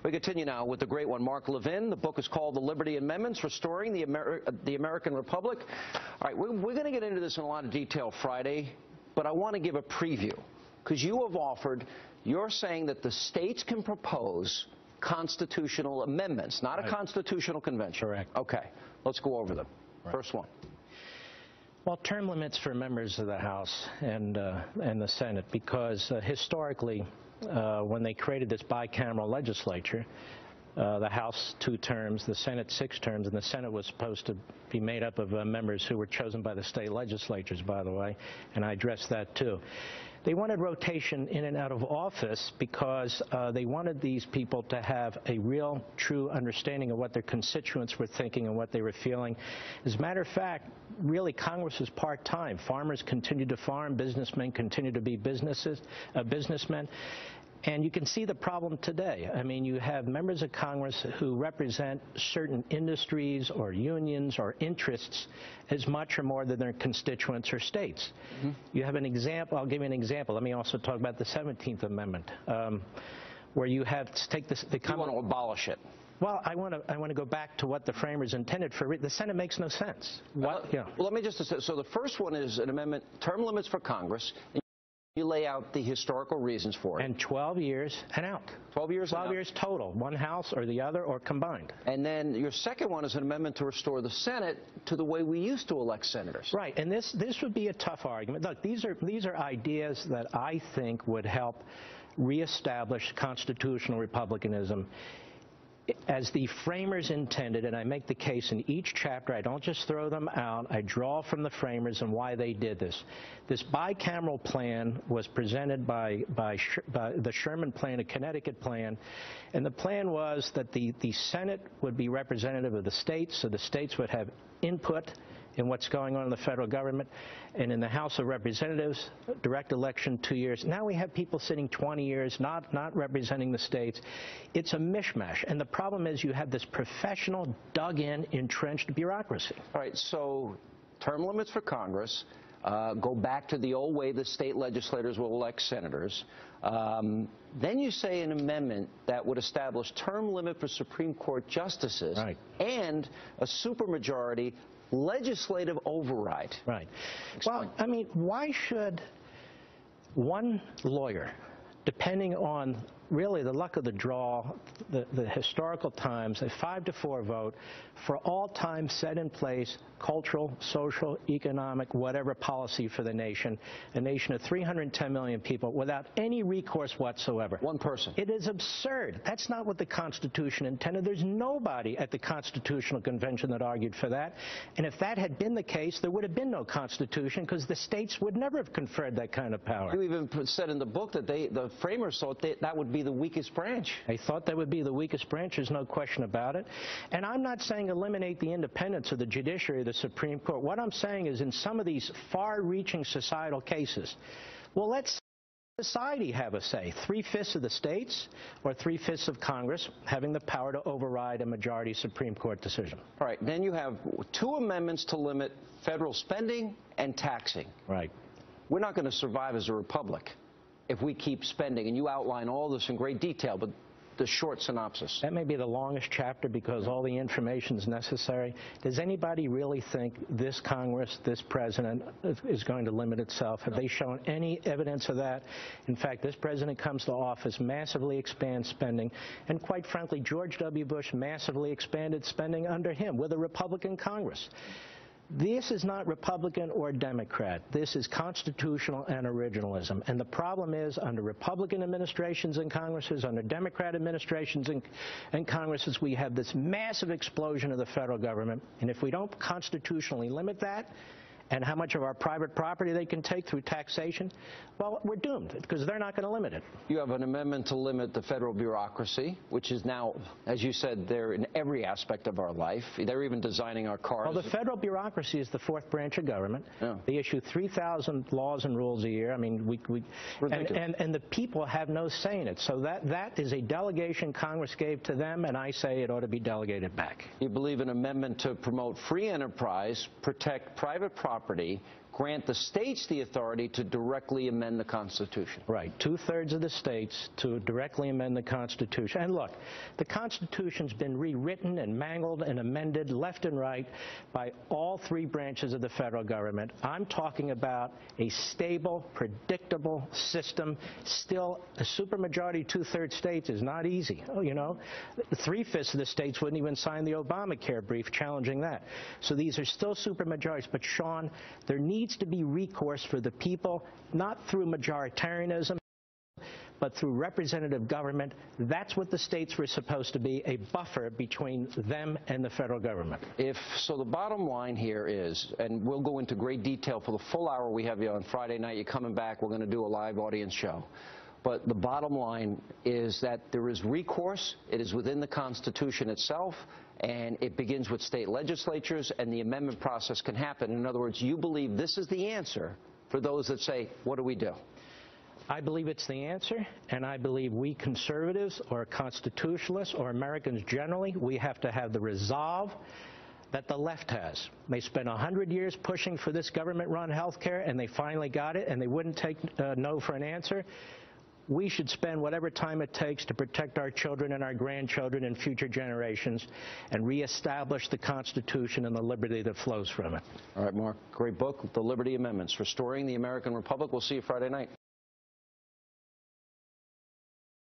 We continue now with the great one, Mark Levin. The book is called The Liberty Amendments, Restoring the American Republic. All right, we're going to get into this in a lot of detail Friday, but I want to give a preview because you have offered, you're saying that the states can propose constitutional amendments, not a constitutional convention. Correct. Okay, let's go over them. Right. First one. Well, term limits for members of the House and the Senate, because historically, when they created this bicameral legislature, the House 2 terms, the Senate 6 terms, and the Senate was supposed to be made up of members who were chosen by the state legislatures, by the way, and I addressed that too. They wanted rotation in and out of office because they wanted these people to have a real, true understanding of what their constituents were thinking and what they were feeling. As a matter of fact, really, Congress is part-time. Farmers continue to farm. Businessmen continue to be businessmen. And you can see the problem today. I mean, you have members of Congress who represent certain industries or unions or interests as much or more than their constituents or states. Mm-hmm. You have an example. I'll give you an example. Let me also talk about the 17th Amendment, where you have to take this. You want to abolish it. Well, I want to go back to what the framers intended for. The Senate makes no sense. Well, let me just say, so the first one is an amendment, term limits for Congress. You lay out the historical reasons for it. And 12 years and out. 12 years 12 years total, one house or the other or combined. And then your second one is an amendment to restore the Senate to the way we used to elect senators. Right, and this would be a tough argument. Look, these are ideas that I think would help reestablish constitutional republicanism as the framers intended, and I make the case in each chapter. I don't just throw them out. I draw from the framers and why they did this. This bicameral plan was presented by the Sherman plan, a Connecticut plan, and the plan was that the Senate would be representative of the states, so the states would have input in what's going on in the federal government, and in the House of Representatives, direct election 2 years. Now we have people sitting 20 years not representing the states. It's a mishmash, and the problem is you have this professional, dug-in, entrenched bureaucracy. All right, so term limits for Congress, go back to the old way the state legislators will elect senators. Then you say an amendment that would establish term limit for Supreme Court justices and a supermajority legislative override. Right. Well, I mean, why should one lawyer, depending on really the luck of the draw, the historical times, a 5-4 vote for all time set in place cultural, social, economic, whatever policy for the nation, a nation of 310 million people without any recourse whatsoever. One person. It is absurd. That's not what the Constitution intended. There's nobody at the Constitutional Convention that argued for that. And if that had been the case, there would have been no Constitution because the states would never have conferred that kind of power. You even said in the book that the framers thought that would be the weakest branch. They thought that would be the weakest branch. There's no question about it. And I'm not saying eliminate the independence of the judiciary, the Supreme Court. What I'm saying is in some of these far-reaching societal cases, well, let's society have a say. 3/5 of the states or 3/5 of Congress having the power to override a majority Supreme Court decision. All right. Then you have 2 amendments to limit federal spending and taxing. Right. We're not going to survive as a republic if we keep spending. And you outline all this in great detail, but the short synopsis. That may be the longest chapter because all the information is necessary. Does anybody really think this Congress, this president, is going to limit itself? Have they shown any evidence of that? In fact, this president comes to office, massively expands spending, and quite frankly, George W. Bush massively expanded spending under him with a Republican Congress. This is not Republican or Democrat. This is constitutional and originalism. And the problem is, under Republican administrations and Congresses, under Democrat administrations and Congresses, we have this massive explosion of the federal government. And if we don't constitutionally limit that, and how much of our private property they can take through taxation, well, we're doomed because they're not going to limit it. You have an amendment to limit the federal bureaucracy, which is now, as you said, they're in every aspect of our life. They're even designing our cars. Well, the federal bureaucracy is the 4th branch of government. Yeah. They issue 3,000 laws and rules a year. I mean, and the people have no say in it. So that is a delegation Congress gave to them, and I say it ought to be delegated back. You believe an amendment to promote free enterprise, protect private property, grant the states the authority to directly amend the Constitution. Right. 2/3 of the states to directly amend the Constitution. And look, the Constitution's been rewritten and mangled and amended left and right by all three branches of the federal government. I'm talking about a stable, predictable system. Still, a supermajority 2/3 states is not easy. Oh, you know, 3/5 of the states wouldn't even sign the Obamacare brief challenging that. So these are still supermajorities. But, Sean, there needs to be recourse for the people, not through majoritarianism, but through representative government. That's what the states were supposed to be, a buffer between them and the federal government. So the bottom line here is, and we'll go into great detail for the full hour we have you on Friday night. You're coming back. We're going to do a live audience show. But the bottom line is that there is recourse. It is within the Constitution itself, and it begins with state legislatures, and the amendment process can happen. In other words, you believe this is the answer for those that say, what do we do? I believe it's the answer, and I believe we conservatives or constitutionalists or Americans generally, we have to have the resolve that the left has. They spent 100 years pushing for this government-run health care, and they finally got it, and they wouldn't take no for an answer. We should spend whatever time it takes to protect our children and our grandchildren and future generations and reestablish the Constitution and the liberty that flows from it. All right, Mark, great book, The Liberty Amendments, Restoring the American Republic. We'll see you Friday night.